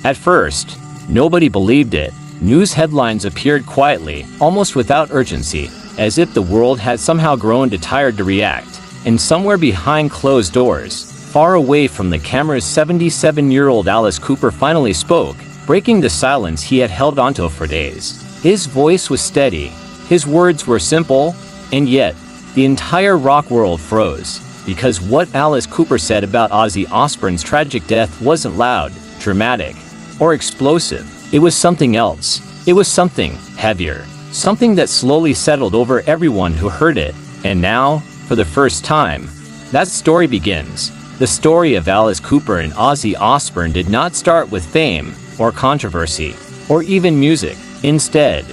At first, nobody believed it. News headlines appeared quietly, almost without urgency, as if the world had somehow grown too tired to react. And somewhere behind closed doors, far away from the cameras, 77-year-old Alice Cooper finally spoke, breaking the silence he had held onto for days. His voice was steady, his words were simple, and yet, the entire rock world froze. Because what Alice Cooper said about Ozzy Osbourne's tragic death wasn't loud, dramatic, or explosive. It was something else. It was something heavier. Something that slowly settled over everyone who heard it. And now, for the first time, that story begins. The story of Alice Cooper and Ozzy Osbourne did not start with fame, or controversy, or even music. Instead,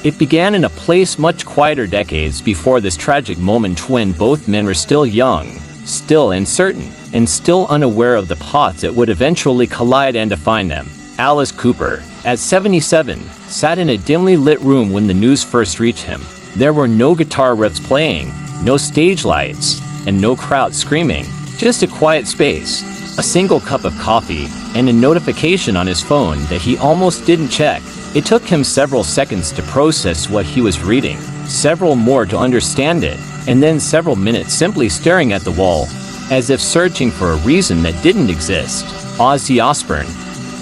it began in a place much quieter decades before this tragic moment, when both men were still young, still uncertain, and still unaware of the paths that would eventually collide and define them. Alice Cooper, at 77, sat in a dimly lit room when the news first reached him. There were no guitar riffs playing, no stage lights, and no crowd screaming. Just a quiet space, a single cup of coffee, and a notification on his phone that he almost didn't check. It took him several seconds to process what he was reading, several more to understand it, and then several minutes simply staring at the wall, as if searching for a reason that didn't exist. Ozzy Osbourne,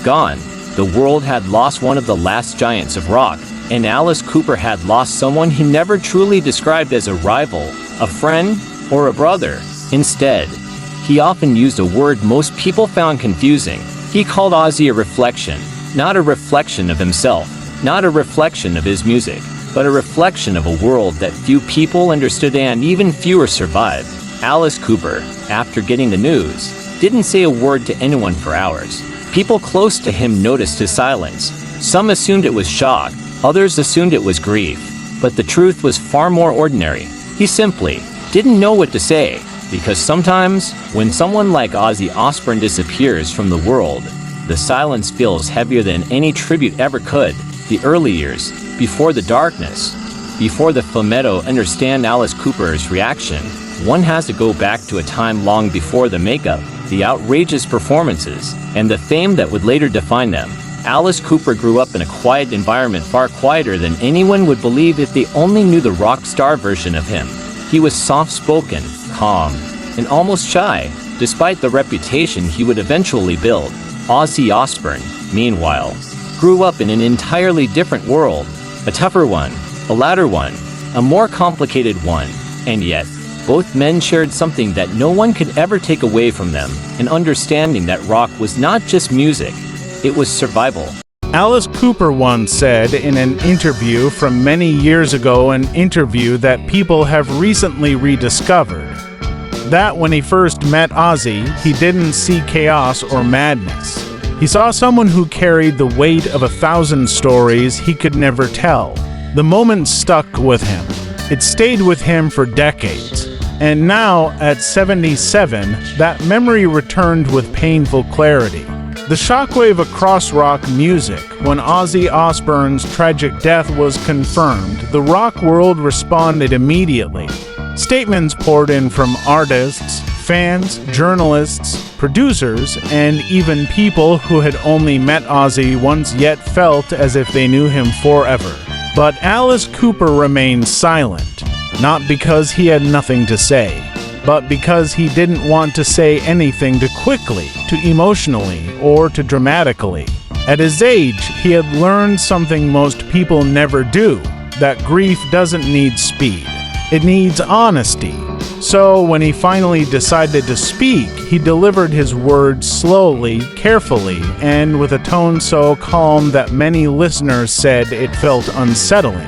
gone. The world had lost one of the last giants of rock, and Alice Cooper had lost someone he never truly described as a rival, a friend, or a brother. Instead, he often used a word most people found confusing. He called Ozzy a reflection. Not a reflection of himself, not a reflection of his music, but a reflection of a world that few people understood and even fewer survived. Alice Cooper, after getting the news, didn't say a word to anyone for hours. People close to him noticed his silence. Some assumed it was shock, others assumed it was grief. But the truth was far more ordinary. He simply didn't know what to say, because sometimes, when someone like Ozzy Osbourne disappears from the world, the silence feels heavier than any tribute ever could. The early years, before the darkness, before the fumetto. Understand Alice Cooper's reaction, one has to go back to a time long before the makeup, the outrageous performances, and the fame that would later define them. Alice Cooper grew up in a quiet environment, far quieter than anyone would believe if they only knew the rock star version of him. He was soft-spoken, calm, and almost shy, despite the reputation he would eventually build. Ozzy Osbourne, meanwhile, grew up in an entirely different world, a tougher one, a louder one, a more complicated one, and yet, both men shared something that no one could ever take away from them, an understanding that rock was not just music, it was survival. Alice Cooper once said in an interview from many years ago, an interview that people have recently rediscovered, that when he first met Ozzy, he didn't see chaos or madness. He saw someone who carried the weight of 1,000 stories he could never tell. The moment stuck with him. It stayed with him for decades. And now, at 77, that memory returned with painful clarity. The shockwave across rock music, when Ozzy Osbourne's tragic death was confirmed, the rock world responded immediately. Statements poured in from artists, fans, journalists, producers, and even people who had only met Ozzy once yet felt as if they knew him forever. But Alice Cooper remained silent, not because he had nothing to say, but because he didn't want to say anything too quickly, too emotionally, or too dramatically. At his age, he had learned something most people never do, that grief doesn't need speed. It needs honesty. So when he finally decided to speak, he delivered his words slowly, carefully, and with a tone so calm that many listeners said it felt unsettling.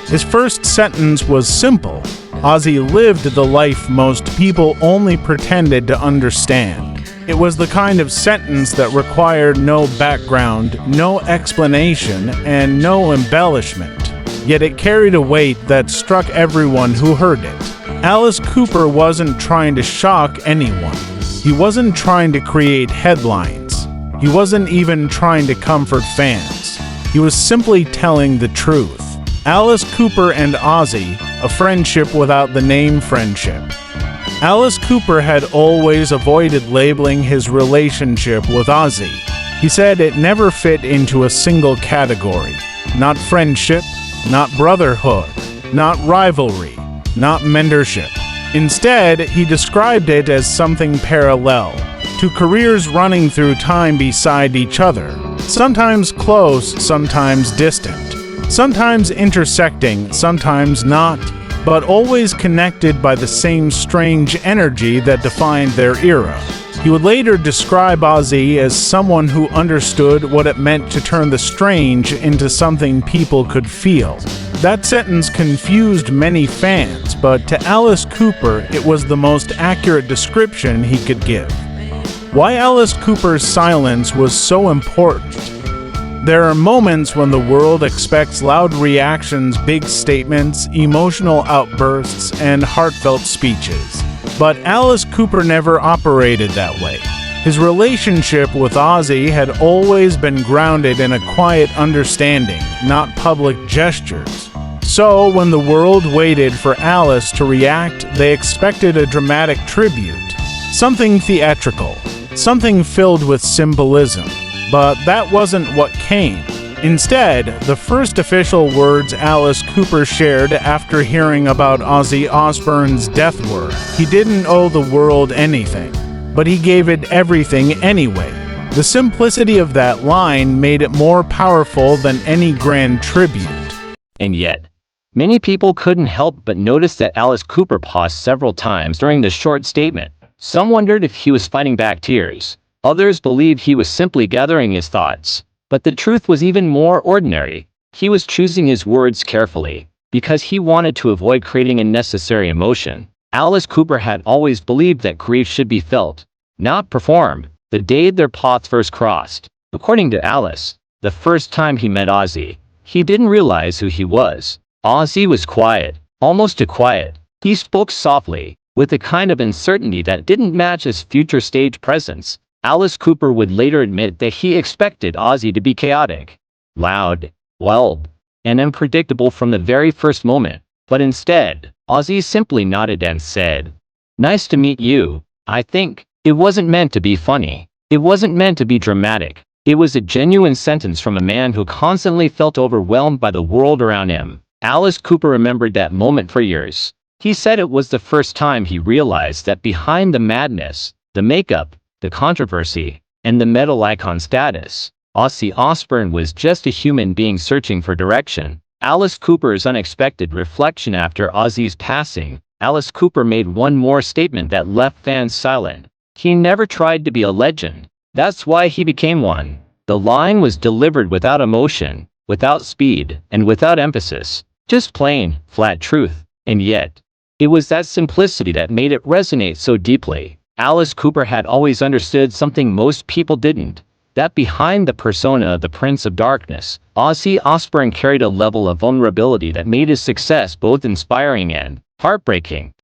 His first sentence was simple. Ozzy lived the life most people only pretended to understand. It was the kind of sentence that required no background, no explanation, and no embellishment. Yet it carried a weight that struck everyone who heard it. Alice Cooper wasn't trying to shock anyone. He wasn't trying to create headlines. He wasn't even trying to comfort fans. He was simply telling the truth. Alice Cooper and Ozzy, a friendship without the name friendship. Alice Cooper had always avoided labeling his relationship with Ozzy. He said it never fit into a single category. Not friendship, not brotherhood, not rivalry, not mentorship. Instead, he described it as something parallel to careers running through time beside each other, sometimes close, sometimes distant, sometimes intersecting, sometimes not, but always connected by the same strange energy that defined their era. He would later describe Ozzy as someone who understood what it meant to turn the strange into something people could feel. That sentence confused many fans, but to Alice Cooper, it was the most accurate description he could give. Why Alice Cooper's silence was so important. There are moments when the world expects loud reactions, big statements, emotional outbursts, and heartfelt speeches. But Alice Cooper never operated that way. His relationship with Ozzy had always been grounded in a quiet understanding, not public gestures. So, when the world waited for Alice to react, they expected a dramatic tribute, something theatrical, something filled with symbolism. But that wasn't what came. Instead, the first official words Alice Cooper shared after hearing about Ozzy Osbourne's death were, he didn't owe the world anything, but he gave it everything anyway. The simplicity of that line made it more powerful than any grand tribute. And yet, many people couldn't help but notice that Alice Cooper paused several times during the short statement. Some wondered if he was fighting back tears. Others believed he was simply gathering his thoughts. But the truth was even more ordinary. He was choosing his words carefully, because he wanted to avoid creating unnecessary emotion. Alice Cooper had always believed that grief should be felt, not performed. The day their paths first crossed, according to Alice, the first time he met Ozzy, he didn't realize who he was. Ozzy was quiet, almost too quiet. He spoke softly, with a kind of uncertainty that didn't match his future stage presence. Alice Cooper would later admit that he expected Ozzy to be chaotic, loud, wild, and unpredictable from the very first moment. But instead, Ozzy simply nodded and said, "Nice to meet you." I think it wasn't meant to be funny. It wasn't meant to be dramatic. It was a genuine sentence from a man who constantly felt overwhelmed by the world around him. Alice Cooper remembered that moment for years. He said it was the first time he realized that behind the madness, the makeup, the controversy, and the metal icon status, Ozzy Osbourne was just a human being searching for direction. Alice Cooper's unexpected reflection after Ozzy's passing. Alice Cooper made one more statement that left fans silent. He never tried to be a legend. That's why he became one. The line was delivered without emotion, without speed, and without emphasis. Just plain, flat truth. And yet, it was that simplicity that made it resonate so deeply. Alice Cooper had always understood something most people didn't, that behind the persona of the Prince of Darkness, Ozzy Osbourne carried a level of vulnerability that made his success both inspiring and heartbreaking.